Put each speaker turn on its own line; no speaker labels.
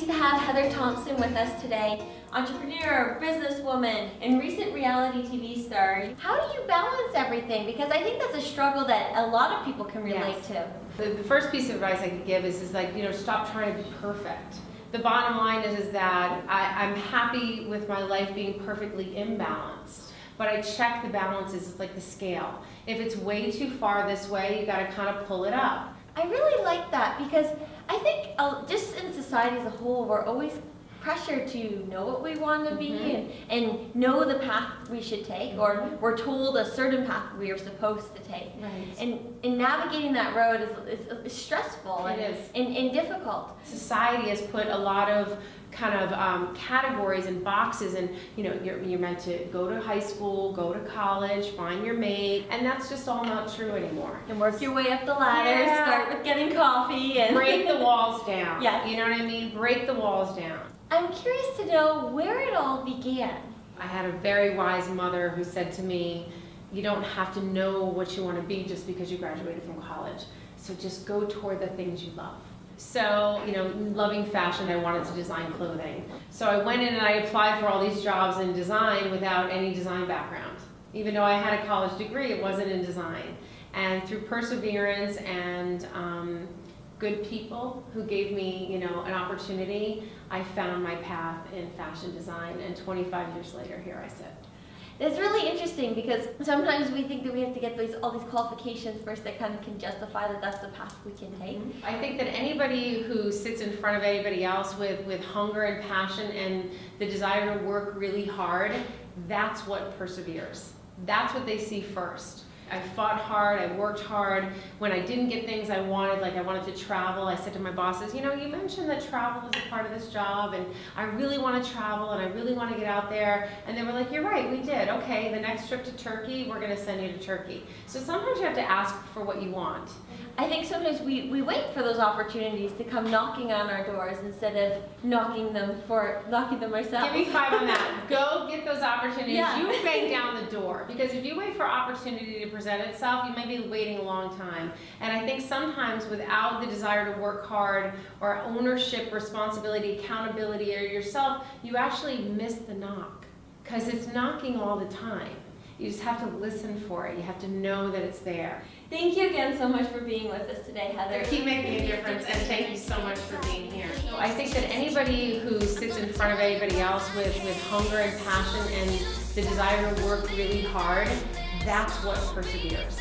pleased to have Heather Thomson with us today, entrepreneur, businesswoman, and recent reality TV star. How do you balance everything? Because I think that's a struggle that a lot of people can relate to.
The first piece of advice I could give is like, stop trying to be perfect. The bottom line is that I'm happy with my life being perfectly imbalanced. But I check the balances, it's like the scale. If it's way too far this way, you gotta kind of pull it up.
I really like that because I think just in society as a whole, we're always pressured to know what we want to be and know the path we should take, or we're told a certain path we are supposed to take.
Right.
And navigating that road is stressful and difficult.
Society has put a lot of kind of categories and boxes, and you're meant to go to high school, go to college, find your mate, and that's just all not true anymore.
And work your way up the ladder, start with getting coffee and
break the walls down.
Yes.
You know what I mean? Break the walls down.
I'm curious to know where it all began.
I had a very wise mother who said to me, you don't have to know what you want to be just because you graduated from college. So just go toward the things you love. So, loving fashion, I wanted to design clothing. So I went in and I applied for all these jobs in design without any design background. Even though I had a college degree, it wasn't in design. And through perseverance and good people who gave me, an opportunity, I found my path in fashion design, and 25 years later, here I sit.
It's really interesting because sometimes we think that we have to get all these qualifications first that kind of can justify that that's the path we can take.
I think that anybody who sits in front of anybody else with hunger and passion and the desire to work really hard, that's what perseveres. That's what they see first. I fought hard, I worked hard. When I didn't get things I wanted, like I wanted to travel, I said to my bosses, you mentioned that travel is a part of this job, and I really want to travel, and I really want to get out there. And they were like, you're right, we did. Okay, the next trip to Turkey, we're going to send you to Turkey. So sometimes you have to ask for what you want.
I think sometimes we wait for those opportunities to come knocking on our doors instead of knocking them ourselves.
Give me 5 on that. Go get those opportunities.
Yeah.
You bang down the door, because if you wait for opportunity to present itself, you may be waiting a long time. And I think sometimes without the desire to work hard or ownership, responsibility, accountability, or yourself, you actually miss the knock, because it's knocking all the time. You just have to listen for it. You have to know that it's there.
Thank you again so much for being with us today, Heather.
Keep making a difference, and thank you so much for being here. So I think that anybody who sits in front of anybody else with hunger and passion and the desire to work really hard, that's what perseveres.